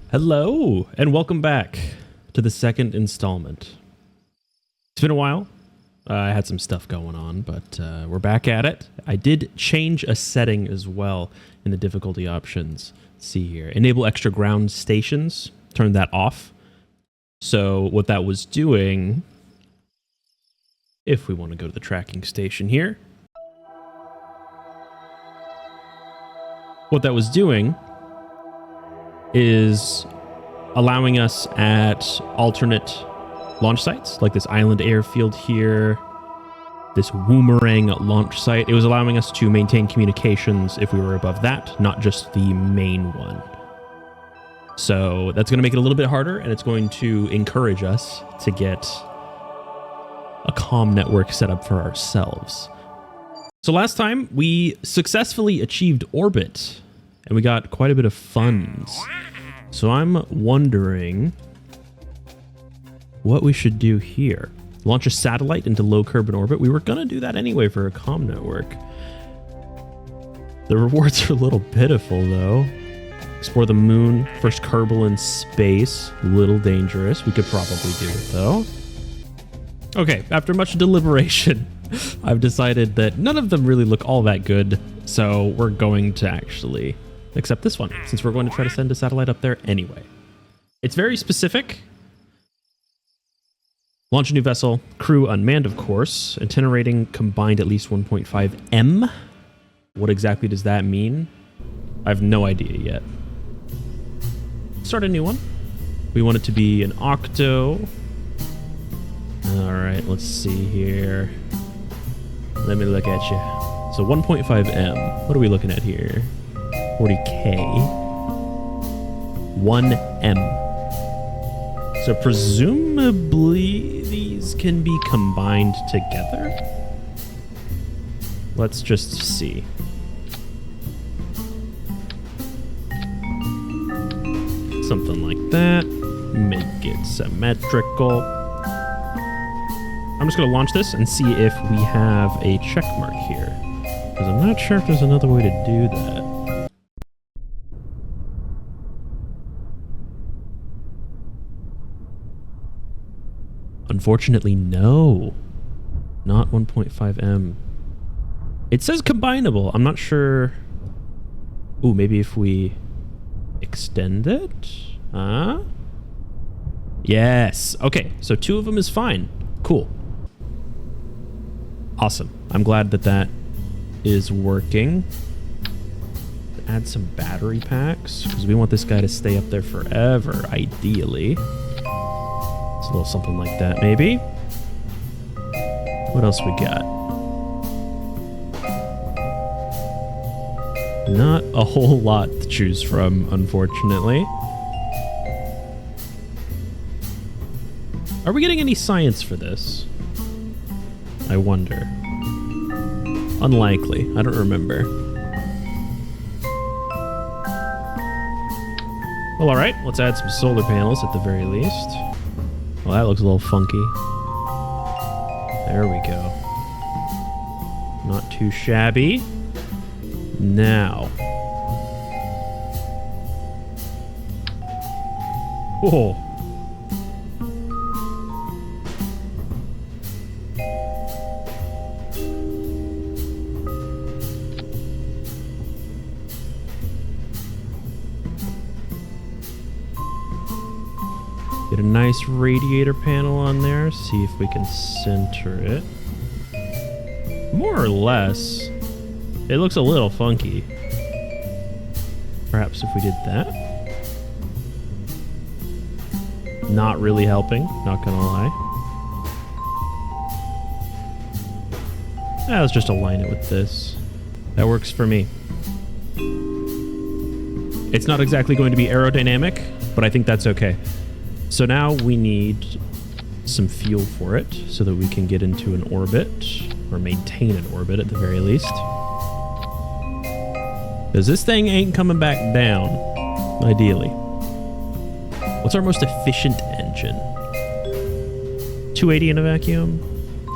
Hello, and welcome back to the second installment. It's been a while. I had some stuff going on, but we're back at it. I did change a setting as well in the difficulty options. Let's see here. Enable extra ground stations. Turn that off. So what that was doing, if we want to go to the tracking station here, what that was doing is allowing us at alternate launch sites, like this island airfield here, this Woomerang launch site. It was allowing us to maintain communications if we were above that, not just the main one. So that's going to make it a little bit harder, and it's going to encourage us to get a comm network set up for ourselves. So last time we successfully achieved orbit, and we got quite a bit of funds. So I'm wondering what we should do here. Launch a satellite into low carbon orbit. We were going to do that anyway for a comm network. The rewards are a little pitiful, though. Explore the moon. First Kerbal in space. Little dangerous. We could probably do it, though. Okay, after much deliberation, I've decided that none of them really look all that good. So we're going to actually accept this one, since we're going to try to send a satellite up there anyway. It's very specific. Launch a new vessel. Crew unmanned, of course. Itinerating combined at least 1.5 M. What exactly does that mean? I have no idea yet. Start a new one. We want it to be an octo. All right, let's see here. Let me look at you. So 1.5 M. What are we looking at here? 40K. 1 M. So presumably these can be combined together. Let's just see. Something like that. Make it symmetrical. I'm just going to launch this and see if we have a check mark here, because I'm not sure if there's another way to do that. Unfortunately, no. Not 1.5 M. It says combinable. I'm not sure. Ooh, maybe if we extend it? Huh? Yes. Okay, so 2 of them is fine. Cool. Awesome. I'm glad that that is working. Add some battery packs, because we want this guy to stay up there forever, ideally. It's a little something like that, maybe. What else we got? Not a whole lot to choose from, unfortunately. Are we getting any science for this? I wonder. Unlikely. I don't remember. Well, alright. Let's add some solar panels at the very least. Well, that looks a little funky. There we go. Not too shabby. Now. Whoa. Get a nice radiator panel on there. See if we can center it. More or less. It looks a little funky. Perhaps if we did that. Not really helping, not gonna lie. Let's just align it with this. That works for me. It's not exactly going to be aerodynamic, but I think that's okay. So now we need some fuel for it so that we can get into an orbit, or maintain an orbit at the very least. Because this thing ain't coming back down, ideally. What's our most efficient engine? 280 in a vacuum,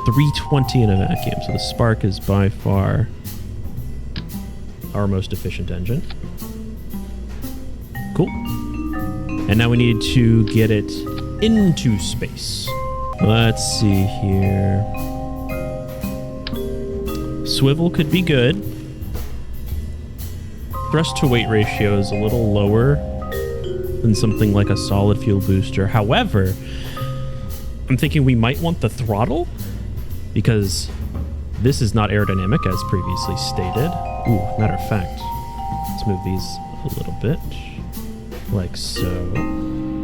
320 in a vacuum. So the Spark is by far our most efficient engine. Cool. And now we need to get it into space. Let's see here. Swivel could be good. Thrust to weight ratio is a little lower than something like a solid fuel booster. However, I'm thinking we might want the throttle because this is not aerodynamic as previously stated. Ooh, matter of fact, let's move these a little bit like so.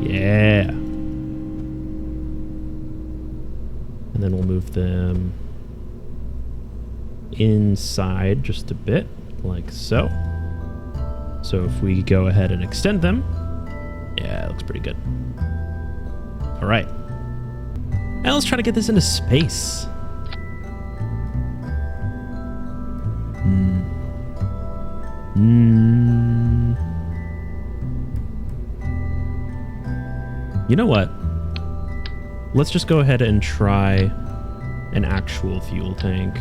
Yeah. And then we'll move them inside just a bit like so. So if we go ahead and extend them, yeah, it looks pretty good. All right. Now let's try to get this into space. You know what? Let's just go ahead and try an actual fuel tank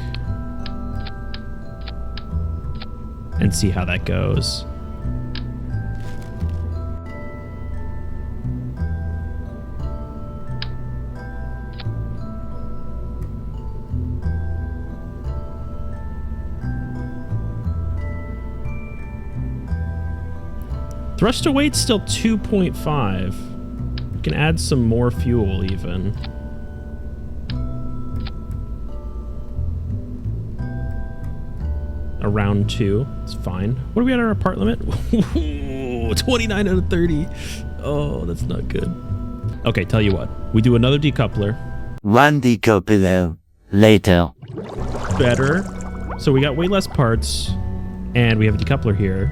and see how that goes. Thrust to weight's still 2.5. We can add some more fuel even. Around 2. It's fine. What are we at our part limit? 29 out of 30. Oh, that's not good. Okay, tell you what. We do another decoupler. One decoupler later. Better. So we got way less parts, and we have a decoupler here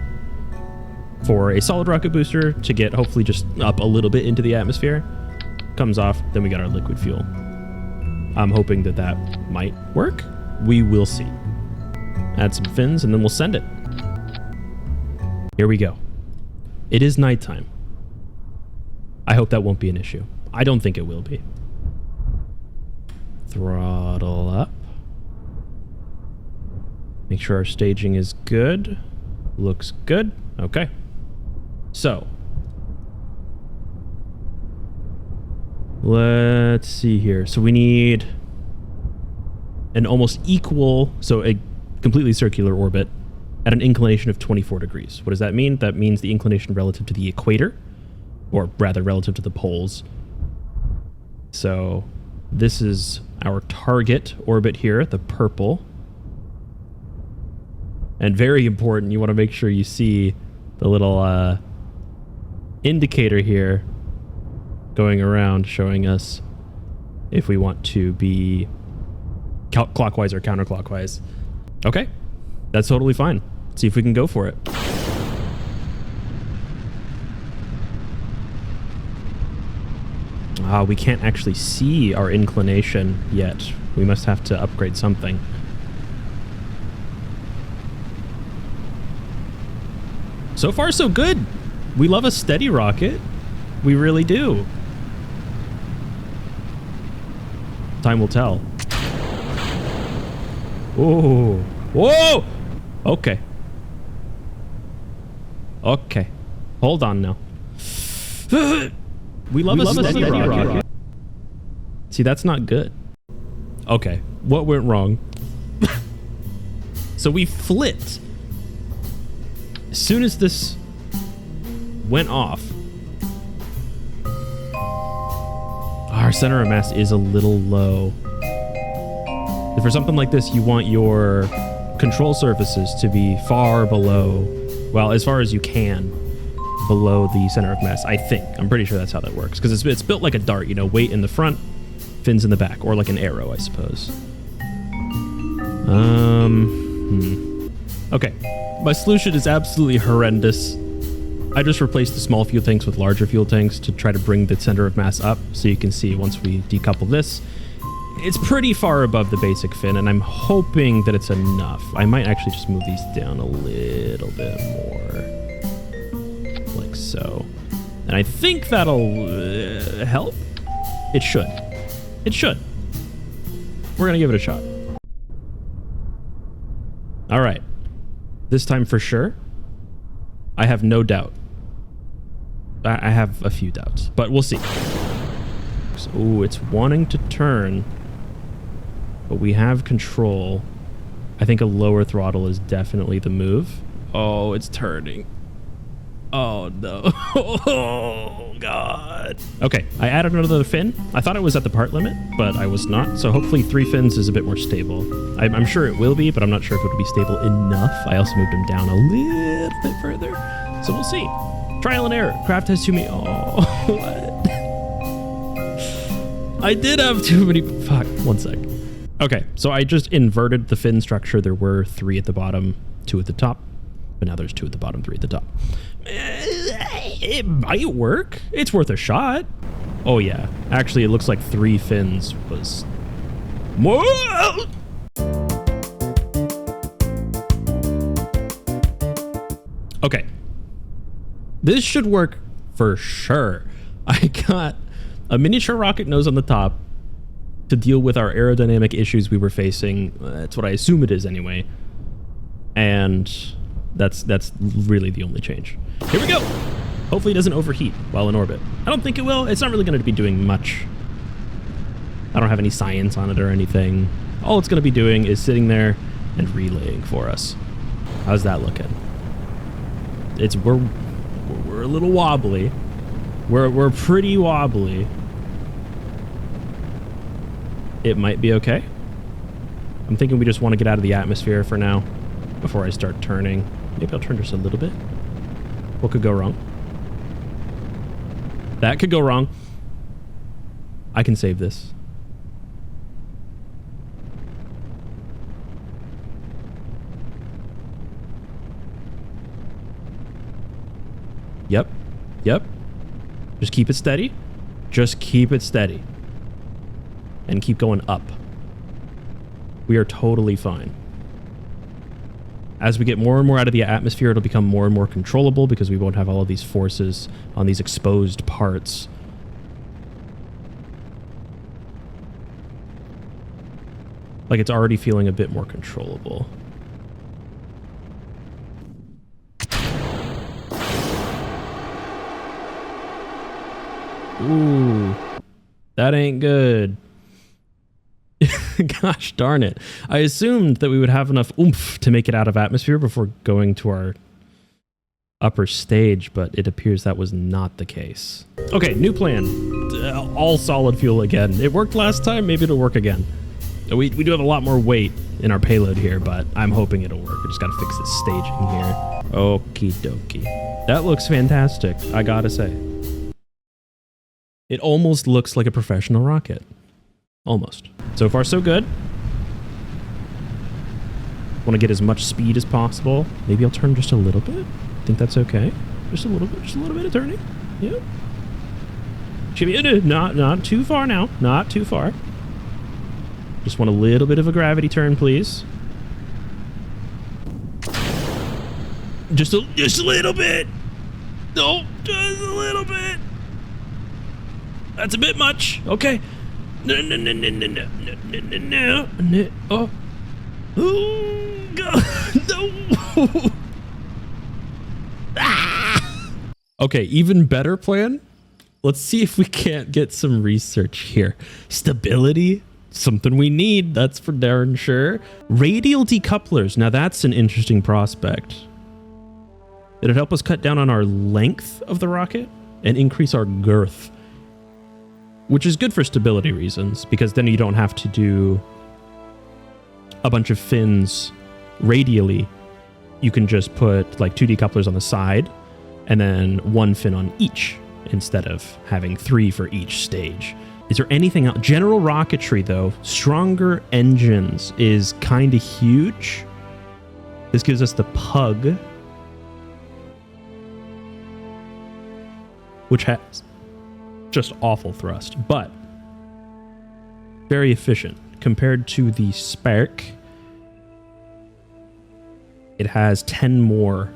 for a solid rocket booster to get hopefully just up a little bit into the atmosphere. Comes off, then we got our liquid fuel. I'm hoping that that might work. We will see. Add some fins and then we'll send it. Here we go. It is nighttime. I hope that won't be an issue. I don't think it will be. Throttle up. Make sure our staging is good. Looks good. Okay. So, let's see here. So we need an almost equal, so a completely circular orbit at an inclination of 24 degrees. What does that mean? That means the inclination relative to the equator, or rather relative to the poles. So this is our target orbit here, the purple. And very important, you want to make sure you see the little indicator here going around showing us if we want to be clockwise or counterclockwise. Okay, that's totally fine. Let's see if we can go for it. We can't actually see our inclination yet. We must have to upgrade something. So far, so good. We love a steady rocket. We really do. Time will tell. Oh, whoa! Okay. Okay. Hold on now. We love a steady rocket. See, that's not good. Okay, what went wrong? So we flipped. As soon as this went off, our center of mass is a little low. For something like this, you want your control surfaces to be far below, well, as far as you can, below the center of mass, I think. I'm pretty sure that's how that works, because it's built like a dart, you know, weight in the front, fins in the back, or like an arrow, I suppose. Okay. My solution is absolutely horrendous. I just replaced the small fuel tanks with larger fuel tanks to try to bring the center of mass up, so you can see once we decouple this, it's pretty far above the basic fin, and I'm hoping that it's enough. I might actually just move these down a little bit more, like so. And I think that'll help. It should. It should. We're gonna give it a shot. All right. This time for sure. I have no doubt. I have a few doubts, but we'll see. So, it's wanting to turn, but we have control. I think a lower throttle is definitely the move. Oh, it's turning. Oh, no. Oh, God. Okay, I added another fin. I thought it was at the part limit, but I was not. So hopefully 3 fins is a bit more stable. I'm sure it will be, but I'm not sure if it'll be stable enough. I also moved him down a little bit further. So we'll see. Trial and error. Craft has too many. Oh, what? I did have too many. Fuck, 1 sec. Okay, so I just inverted the fin structure. There were 3 at the bottom, 2 at the top, but now there's 2 at the bottom, 3 at the top. It might work. It's worth a shot. Oh yeah, actually it looks like 3 fins was more. Okay, this should work for sure. I got a miniature rocket nose on the top to deal with our aerodynamic issues we were facing. That's what I assume it is anyway. And that's really the only change. Here we go. Hopefully it doesn't overheat while in orbit. I don't think it will. It's not really going to be doing much. I don't have any science on it or anything. All it's going to be doing is sitting there and relaying for us. How's that looking? We're a little wobbly. We're pretty wobbly. It might be okay. I'm thinking we just want to get out of the atmosphere for now before I start turning. Maybe I'll turn just a little bit. What could go wrong? That could go wrong. I can save this. Yep. Yep. Just keep it steady. Just keep it steady. And keep going up. We are totally fine. As we get more and more out of the atmosphere, it'll become more and more controllable because we won't have all of these forces on these exposed parts. Like it's already feeling a bit more controllable. Ooh, that ain't good. Gosh darn it. I assumed that we would have enough oomph to make it out of atmosphere before going to our upper stage, but it appears that was not the case. Okay, new plan. All solid fuel again. It worked last time, maybe it'll work again. We do have a lot more weight in our payload here, but I'm hoping it'll work. We just gotta fix this staging here. Okie dokie. That looks fantastic, I gotta say. It almost looks like a professional rocket. Almost. So far, so good. Want to get as much speed as possible. Maybe I'll turn just a little bit. Think that's okay. Just a little bit of turning. Yeah. Should be not too far now. Not too far. Just want a little bit of a gravity turn, please. Just a little bit. No, just a little bit. That's a bit much. Okay. No. Oh. Oh, God. No. Ah. Okay, even better plan. Let's see if we can't get some research here. Stability, something we need. That's for darn sure. Radial decouplers. Now that's an interesting prospect. It'd help us cut down on our length of the rocket and increase our girth, which is good for stability reasons, because then you don't have to do a bunch of fins radially. You can just put like 2 decouplers on the side and then 1 fin on each instead of having 3 for each stage. Is there anything else? General rocketry, though, stronger engines is kind of huge. This gives us the Pug, which has just awful thrust, but very efficient compared to the Spark. It has 10 more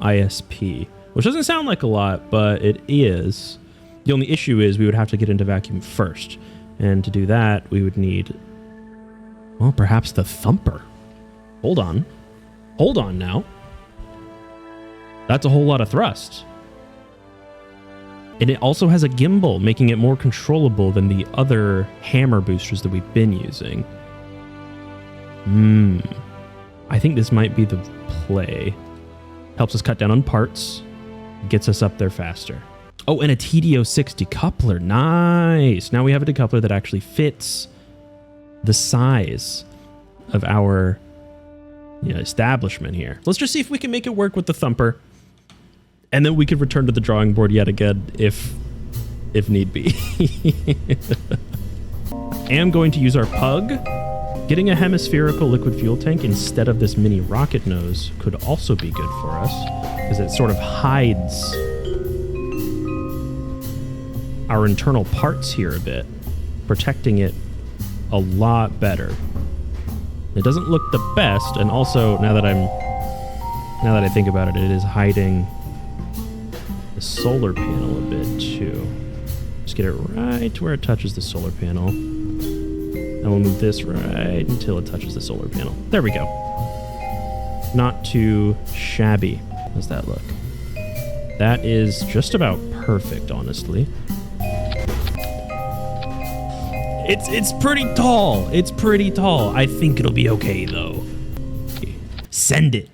ISP, which doesn't sound like a lot, but it is. The only issue is we would have to get into vacuum first, and to do that we would need, well, perhaps the Thumper. Hold on now. That's a whole lot of thrust. And it also has a gimbal, making it more controllable than the other hammer boosters that we've been using. I think this might be the play. Helps us cut down on parts, gets us up there faster. Oh, and a TD06 decoupler. Nice. Now we have a decoupler that actually fits the size of our establishment here. Let's just see if we can make it work with the thumper. And then we could return to the drawing board yet again if need be. I am going to use our pug. Getting a hemispherical liquid fuel tank instead of this mini rocket nose could also be good for us, because it sort of hides our internal parts here a bit, protecting it a lot better. It doesn't look the best, and also now that I think about it, it is hiding the solar panel a bit too. Just get it right to where it touches the solar panel. And we'll move this right until it touches the solar panel. There we go. Not too shabby. How's that look? That is just about perfect, honestly. It's pretty tall. It's pretty tall. I think it'll be okay, though. Send it.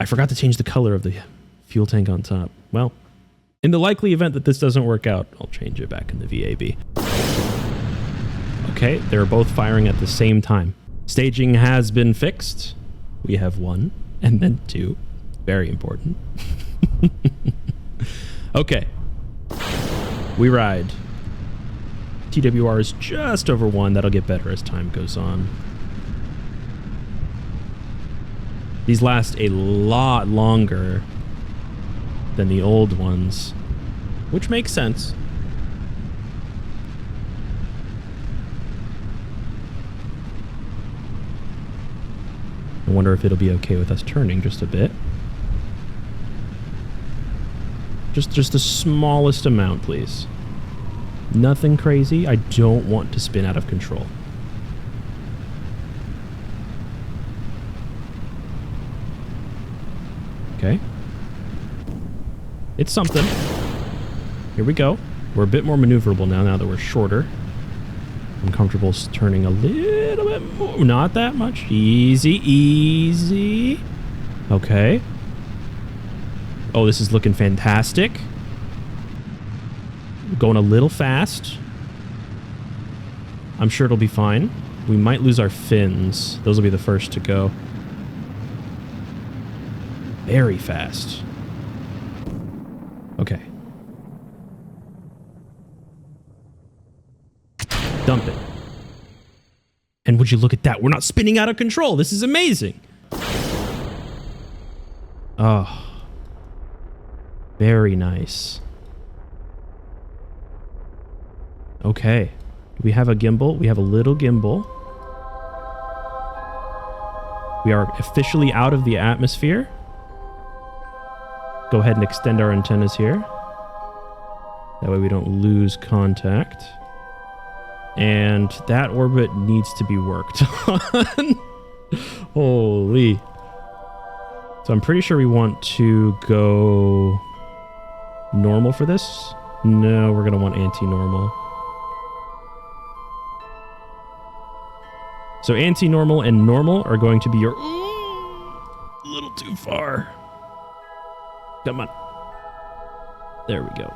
I forgot to change the color of the fuel tank on top. Well, in the likely event that this doesn't work out, I'll change it back in the VAB. Okay, they're both firing at the same time. Staging has been fixed. We have 1 and then 2. Very important. Okay. We ride. TWR is just over 1. That'll get better as time goes on. These last a lot longer than the old ones, which makes sense. I wonder if it'll be okay with us turning just a bit. Just the smallest amount, please. Nothing crazy. I don't want to spin out of control. Okay. It's something. Here we go. We're a bit more maneuverable now that we're shorter. I'm comfortable turning a little bit more. Not that much. Easy, easy. Okay. Oh, this is looking fantastic. Going a little fast. I'm sure it'll be fine. We might lose our fins. Those will be the first to go. Very fast. Okay. Dump it. And would you look at that? We're not spinning out of control. This is amazing. Oh. Very nice. Okay. Do we have a gimbal? We have a little gimbal. We are officially out of the atmosphere. Go ahead and extend our antennas here. That way we don't lose contact. And that orbit needs to be worked on. Holy. So I'm pretty sure we want to go normal for this. No, we're going to want anti-normal. So anti-normal and normal are going to be your... a little too far. Come on. There we go.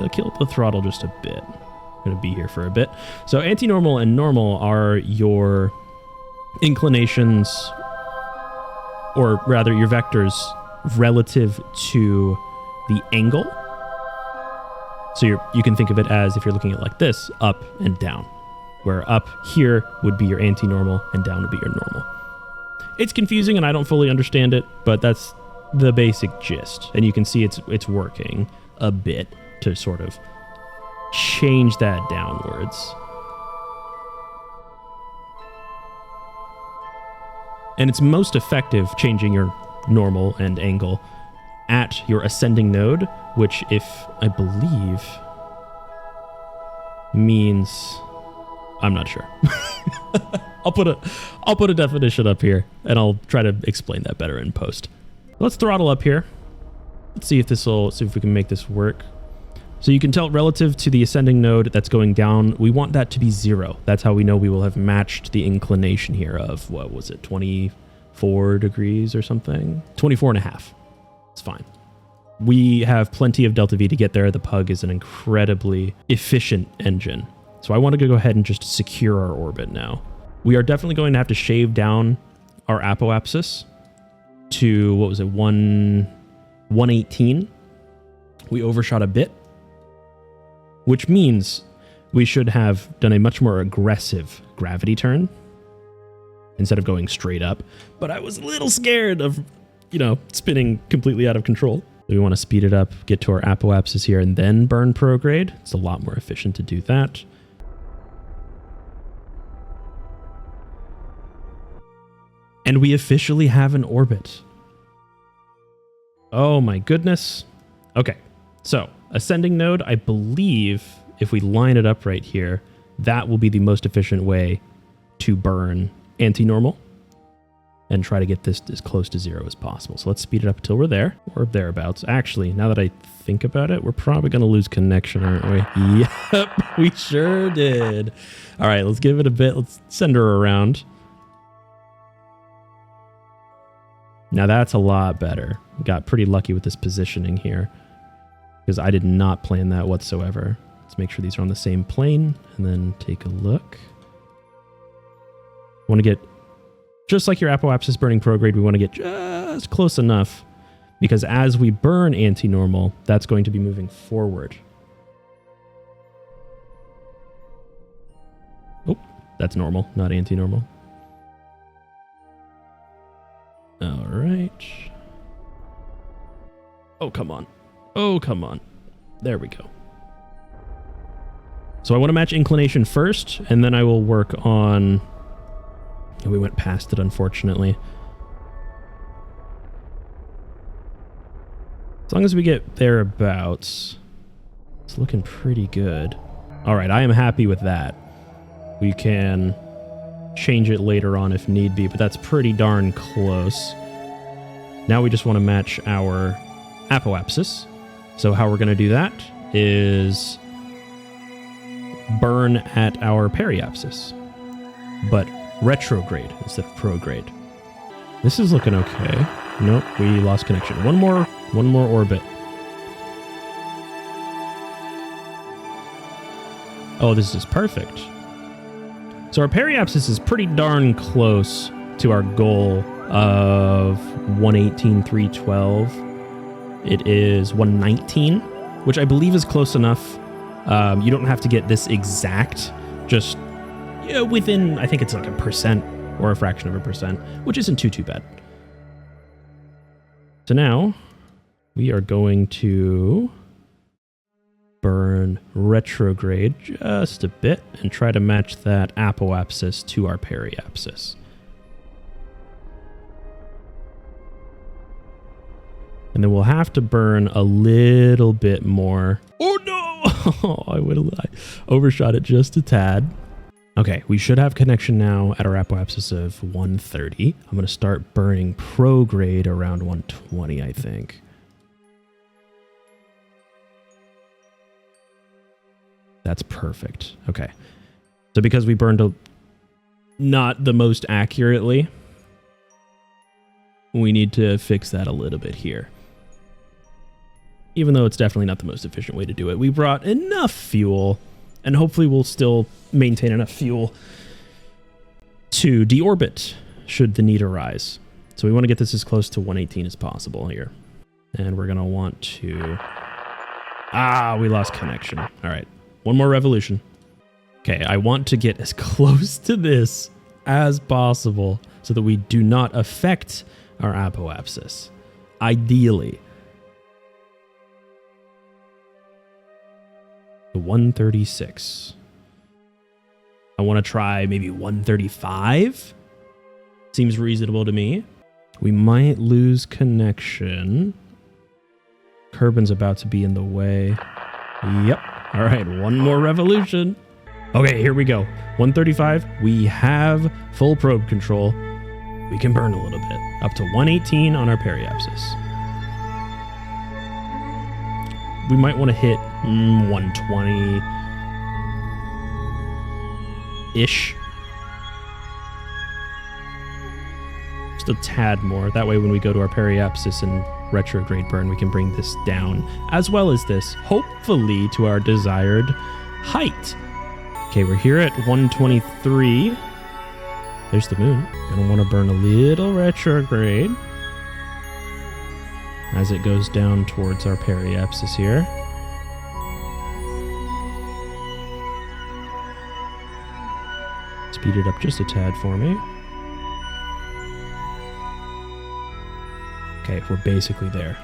Kill the throttle just a bit. I'm going to be here for a bit. So anti-normal and normal are your inclinations, or rather your vectors, relative to the angle. So you can think of it as, if you're looking at it like this, up and down. Where up here would be your anti-normal and down would be your normal. It's confusing and I don't fully understand it, but that's the basic gist. And you can see it's working a bit to sort of change that downwards. And it's most effective changing your normal and angle at your ascending node, which, if I believe, means... I'm not sure. I'll put a definition up here and I'll try to explain that better in post. Let's throttle up here. Let's see if see if we can make this work. So you can tell relative to the ascending node that's going down, we want that to be 0. That's how we know we will have matched the inclination here of, what was it, 24 degrees or something? 24 and a half. It's fine. We have plenty of delta V to get there. The Pug is an incredibly efficient engine. So I want to go ahead and just secure our orbit now. We are definitely going to have to shave down our apoapsis to, what was it, 118. We overshot a bit, which means we should have done a much more aggressive gravity turn instead of going straight up. But I was a little scared of, spinning completely out of control. We want to speed it up, get to our apoapsis here, and then burn prograde. It's a lot more efficient to do that. And we officially have an orbit. Oh my goodness. Okay, so ascending node, I believe if we line it up right here, that will be the most efficient way to burn anti-normal and try to get this as close to 0 as possible. So let's speed it up until we're there, or thereabouts. Actually, now that I think about it, we're probably going to lose connection, aren't we? Yep, we sure did. All right, let's give it a bit. Let's send her around. Now that's a lot better. Got pretty lucky with this positioning here because I did not plan that whatsoever. Let's make sure these are on the same plane and then take a look. Want to get, just like your apoapsis burning prograde, we want to get just close enough because as we burn anti-normal, that's going to be moving forward. Oh, that's normal, not anti-normal. All right. Oh, come on. Oh, come on. There we go. So I want to match inclination first, and then I will work on... Oh, we went past it, unfortunately. As long as we get thereabouts, it's looking pretty good. All right, I am happy with that. We can change it later on if need be, but that's pretty darn close. Now we just want to match our apoapsis. So how we're going to do that is burn at our periapsis, but retrograde instead of prograde. This is looking okay. Nope, we lost connection. One more orbit. Oh, this is perfect. So our periapsis is pretty darn close to our goal of 118,312. It is 119, which I believe is close enough. You don't have to get this exact, just within, I think it's like 1% or a fraction of 1%, which isn't too bad. So now we are going to burn retrograde just a bit and try to match that apoapsis to our periapsis. And then we'll have to burn a little bit more. Oh no! I overshot it just a tad. Okay, we should have connection now at our apoapsis of 130. I'm going to start burning prograde around 120, I think. That's perfect. Okay. So because we burned not the most accurately, we need to fix that a little bit here. Even though it's definitely not the most efficient way to do it. We brought enough fuel, and hopefully we'll still maintain enough fuel to deorbit should the need arise. So we want to get this as close to 118 as possible here. And we're going to want to... we lost connection. All right. One more revolution. Okay, I want to get as close to this as possible so that we do not affect our apoapsis. Ideally. 136. I want to try maybe 135. Seems reasonable to me. We might lose connection. Kerbin's about to be in the way. Yep. All right, one more revolution. Okay, here we go. 135. We have full probe control. We can burn a little bit. Up to 118 on our periapsis. we might want to hit 120-ish. Just a tad more. That way when we go to our periapsis and retrograde burn, we can bring this down, as well as this, hopefully to our desired height. Okay, we're here at 123. There's the moon. Gonna want to burn a little retrograde as it goes down towards our periapsis here. Speed it up just a tad for me. Okay, we're basically there.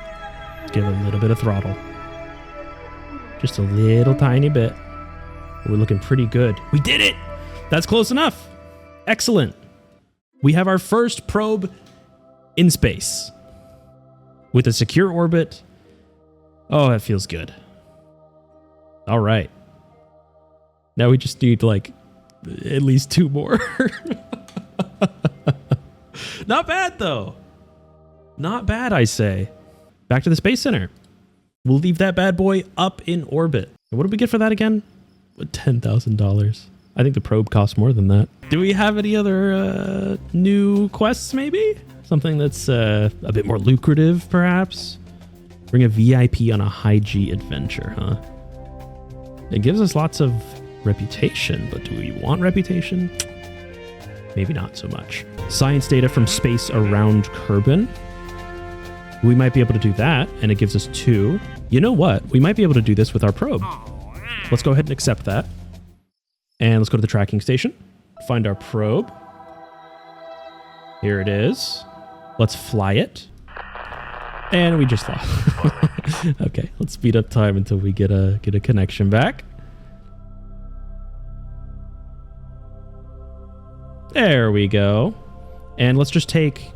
Let's give it a little bit of throttle. Just a little tiny bit. We're looking pretty good. We did it! That's close enough. Excellent. We have our first probe in space with a secure orbit. Oh, that feels good. All right. Now we just need like at least 2 more. Not bad though. Not bad, I say. Back to the Space Center. We'll leave that bad boy up in orbit. And what did we get for that again? $10,000. I think the probe costs more than that. Do we have any other new quests maybe? Something that's a bit more lucrative, perhaps? Bring a VIP on a high G adventure, huh? It gives us lots of reputation, but do we want reputation? Maybe not so much. Science data from space around Kerbin. We might be able to do that, and it gives us 2. You know what? We might be able to do this with our probe. Let's go ahead and accept that. And let's go to the tracking station. Find our probe. Here it is. Let's fly it. And we just lost. Okay, let's speed up time until we get a connection back. There we go. And let's just take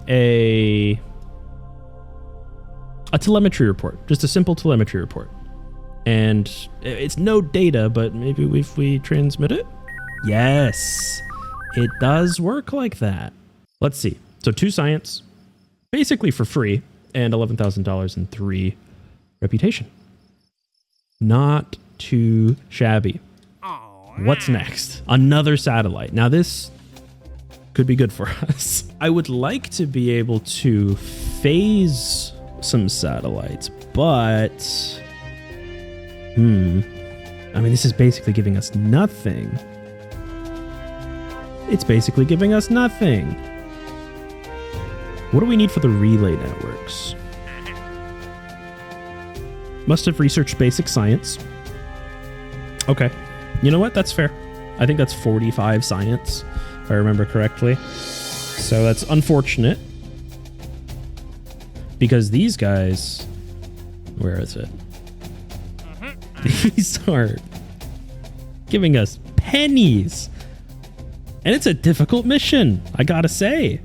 a telemetry report. Just a simple telemetry report. And it's no data, but maybe if we transmit it? Yes, it does work like that. Let's see. So 2 science, basically for free, and $11,000 and 3 reputation. Not too shabby. What's next? Another satellite. Now this could be good for us. I would like to be able to phase some satellites, but I mean, this is basically giving us nothing. It's basically giving us nothing. What do we need for the relay networks? Must have researched basic science. Okay. You know what? That's fair. I think that's 45 science, if I remember correctly. So that's unfortunate. Because these guys... Where is it? These are giving us pennies. And it's a difficult mission, I gotta say.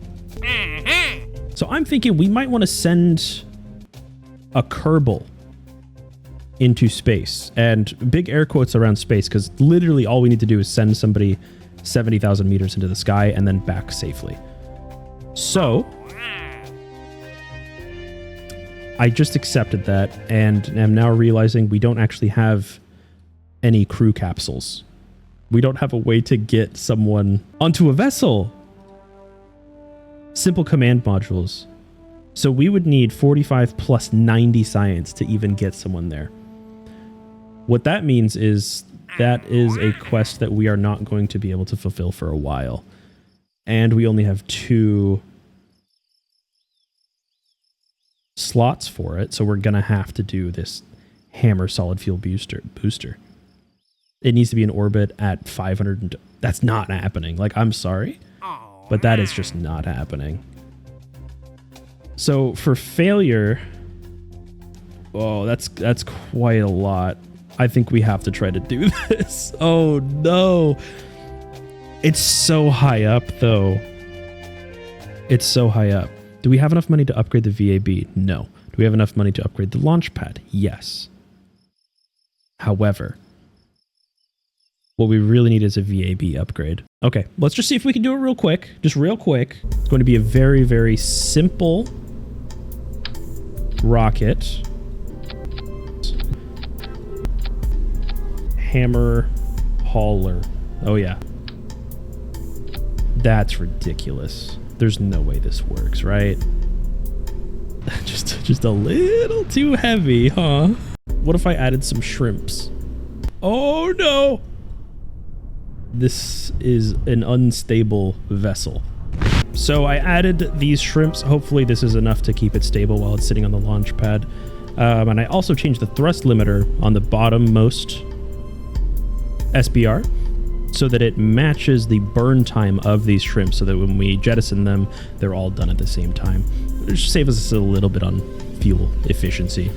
So I'm thinking we might want to send a Kerbal into space. And big air quotes around space, because literally all we need to do is send somebody 70,000 meters into the sky and then back safely. So I just accepted that and am now realizing we don't actually have any crew capsules. We don't have a way to get someone onto a vessel. Simple command modules. So we would need 45 plus 90 science to even get someone there. What that means is that is a quest that we are not going to be able to fulfill for a while. And we only have 2 slots for it, so we're gonna have to do this hammer solid fuel booster. It needs to be in orbit at 500. That's not happening. Like, I'm sorry, but that is just not happening. So for failure, oh, that's quite a lot. I think we have to try to do this. Oh no. It's so high up though. It's so high up. Do we have enough money to upgrade the VAB? No. Do we have enough money to upgrade the launch pad? Yes. However, what we really need is a VAB upgrade. Okay, let's just see if we can do it real quick. Just real quick. It's going to be a very, very simple rocket. hammer hauler. Oh yeah. That's ridiculous. There's no way this works, right? just a little too heavy, huh? What if I added some shrimps? Oh no! This is an unstable vessel. So I added these shrimps. Hopefully this is enough to keep it stable while it's sitting on the launch pad. And I also changed the thrust limiter on the bottommost SBR so that it matches the burn time of these shrimps, so that when we jettison them, they're all done at the same time. It should save us a little bit on fuel efficiency,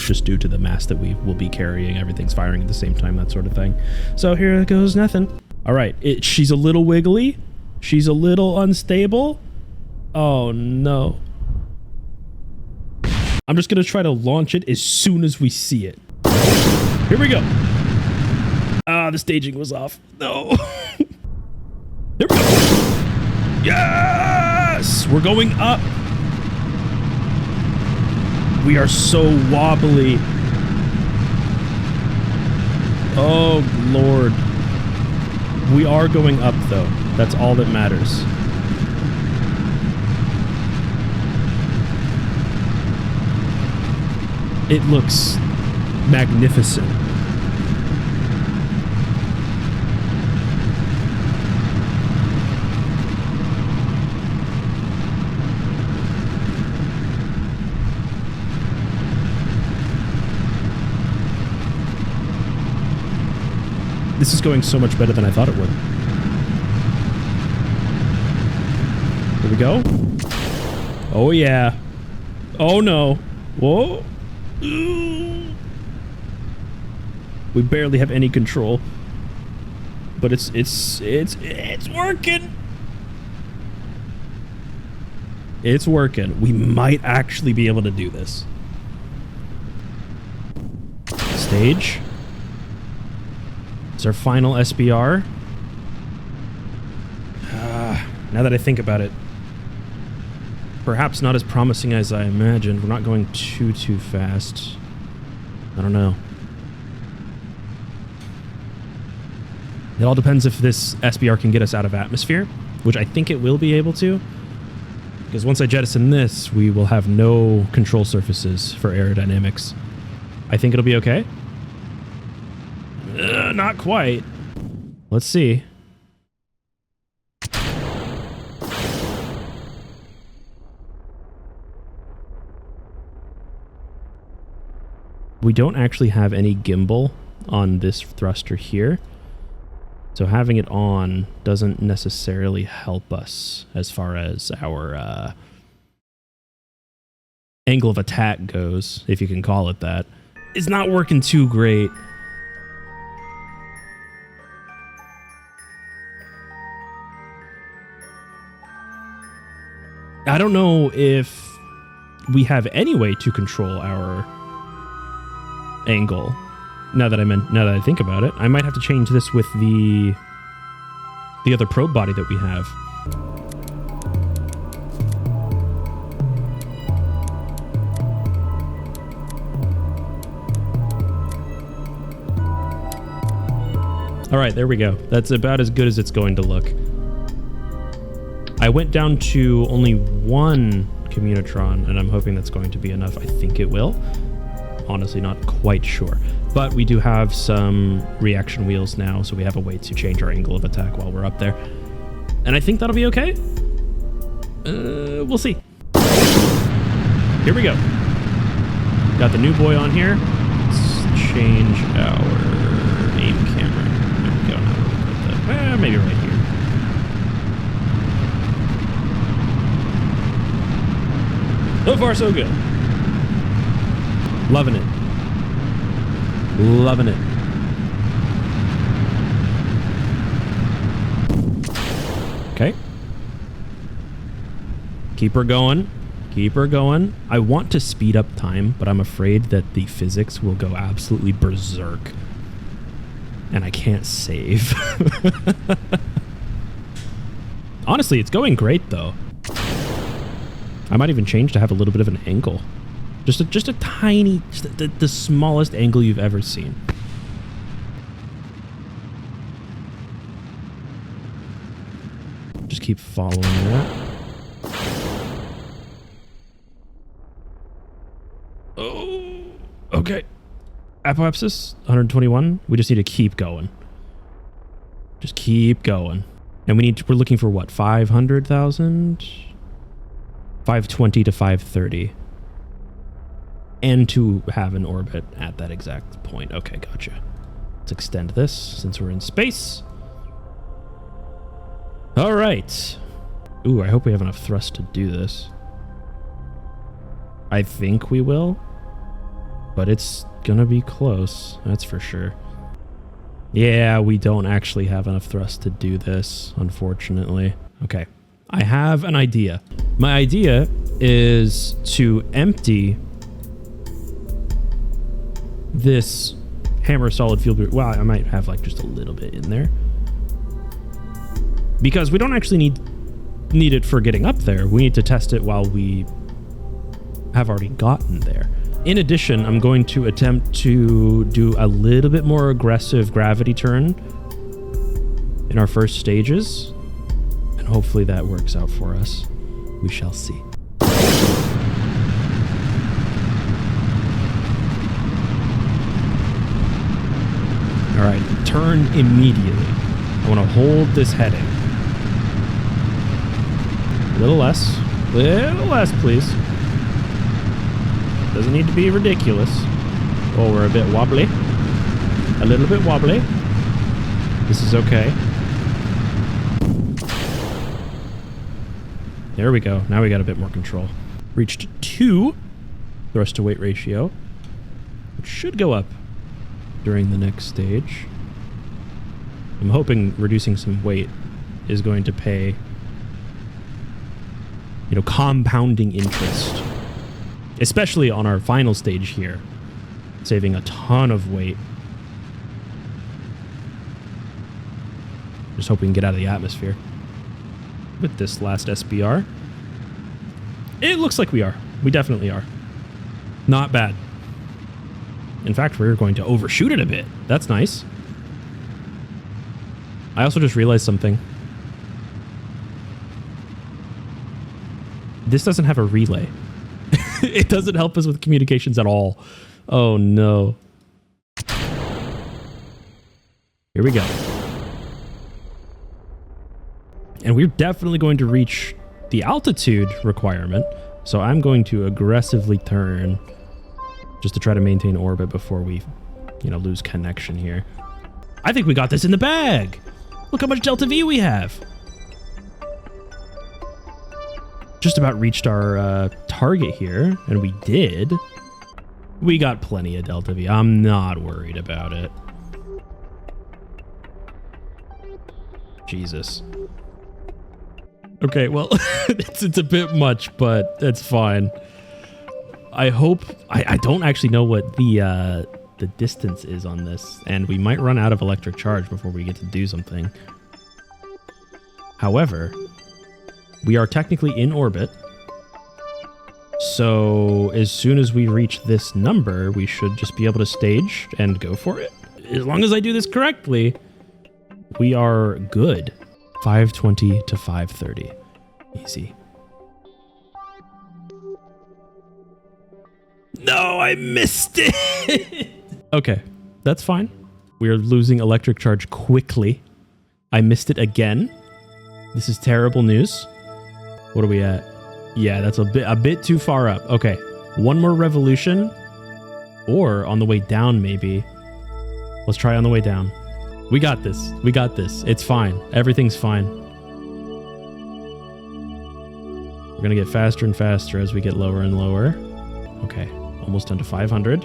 just due to the mass that we will be carrying. Everything's firing at the same time, that sort of thing. So here goes nothing. All right, she's a little wiggly. She's a little unstable. Oh no. I'm just gonna try to launch it as soon as we see it. Here we go. Ah, the staging was off. No. There we go. Yes! We're going up. We are so wobbly. Oh, Lord. We are going up, though. That's all that matters. It looks magnificent. This is going so much better than I thought it would. Here we go. Oh yeah. Oh no. Whoa. We barely have any control. But it's working. It's working. We might actually be able to do this. Stage. It's our final SBR. Now that I think about it, perhaps not as promising as I imagined. We're not going too fast. I don't know. It all depends if this SBR can get us out of atmosphere, which I think it will be able to. Because once I jettison this, we will have no control surfaces for aerodynamics. I think it'll be okay. Not quite. Let's see. We don't actually have any gimbal on this thruster here. So having it on doesn't necessarily help us as far as our angle of attack goes, if you can call it that. It's not working too great. I don't know if we have any way to control our angle. Now that I think about it, I might have to change this with the other probe body that we have. All right, there we go. That's about as good as it's going to look. I went down to only one Communitron, and I'm hoping that's going to be enough. I think it will. Honestly, not quite sure. But we do have some reaction wheels now, so we have a way to change our angle of attack while we're up there. And I think that'll be okay. We'll see. Here we go. Got the new boy on here. Let's change our aim camera. There we go. Now we'll put that, maybe right here. So far, so good. Loving it. Loving it. Okay. Keep her going. Keep her going. I want to speed up time, but I'm afraid that the physics will go absolutely berserk. And I can't save. Honestly, it's going great, though. I might even change to have a little bit of an angle. Just a tiny, the smallest angle you've ever seen. keep following that. Oh, okay. Apoapsis, 121. We just need to keep going. Just keep going. And we're looking for what? 500,000? 520 to 530. And to have an orbit at that exact point. Okay, gotcha. Let's extend this since we're in space. All right. Ooh, I hope we have enough thrust to do this. I think we will, but it's gonna be close. That's for sure. Yeah, we don't actually have enough thrust to do this, unfortunately. Okay, I have an idea. My idea is to empty this hammer solid field. Well, I might have like just a little bit in there because we don't actually need it for getting up there. We need to test it while we have already gotten there. In addition, I'm going to attempt to do a little bit more aggressive gravity turn in our first stages, and hopefully that works out for us. We shall see. All right, turn immediately. I want to hold this heading. A little less, please. Doesn't need to be ridiculous. Oh, we're a bit wobbly. A little bit wobbly. This is okay. There we go. Now we got a bit more control. Reached 2 thrust to weight ratio, which should go up during the next stage. I'm hoping reducing some weight is going to pay, you know, compounding interest. Especially on our final stage here, saving a ton of weight. Just hope we can get out of the atmosphere with this last SBR. It looks like we are. We definitely are. Not bad. In fact, we're going to overshoot it a bit. That's nice. I also just realized something. This doesn't have a relay. It doesn't help us with communications at all. Oh no. Here we go. And we're definitely going to reach the altitude requirement. So I'm going to aggressively turn just to try to maintain orbit before we, you know, lose connection here. I think we got this in the bag. Look how much Delta V we have. Just about reached our target here, and we did. We got plenty of Delta V. I'm not worried about it. Jesus. Okay, well, it's a bit much, but it's fine. I hope... I don't actually know what the distance is on this, and we might run out of electric charge before we get to do something. However... we are technically in orbit, so as soon as we reach this number, we should just be able to stage and go for it. As long as I do this correctly, we are good. 520 to 530. Easy. No, I missed it! Okay, that's fine. We are losing electric charge quickly. I missed it again. This is terrible news. What are we at? Yeah, that's a bit too far up. Okay, one more revolution, or on the way down maybe. Let's try on the way down. We got this. We got this. It's fine. Everything's fine. We're gonna get faster and faster as we get lower and lower. Okay, almost down to 500.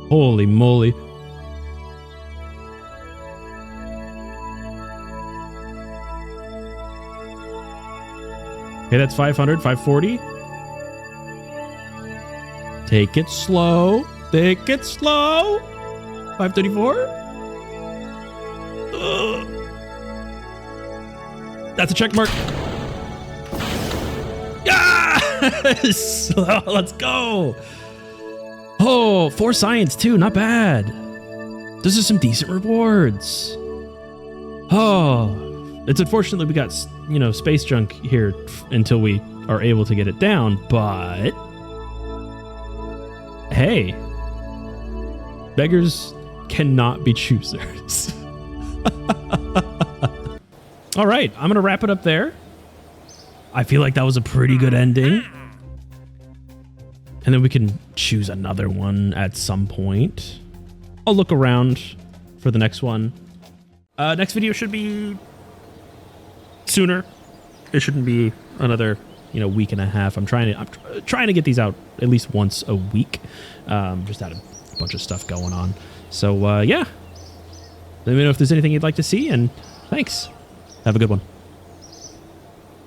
Holy moly. Okay, that's 500, 540. Take it slow. Take it slow. 534. That's a check mark. Yes! Let's go. Oh, 4 science too. Not bad. Those are some decent rewards. Oh, It's unfortunate we got, space junk here until we are able to get it down, but hey, beggars cannot be choosers. All right, I'm going to wrap it up there. I feel like that was a pretty good ending. And then we can choose another one at some point. I'll look around for the next one. Next video should be sooner. It shouldn't be another, week and a half. I'm trying to get these out at least once a week. Just had a bunch of stuff going on. So, yeah. Let me know if there's anything you'd like to see, and thanks. Have a good one.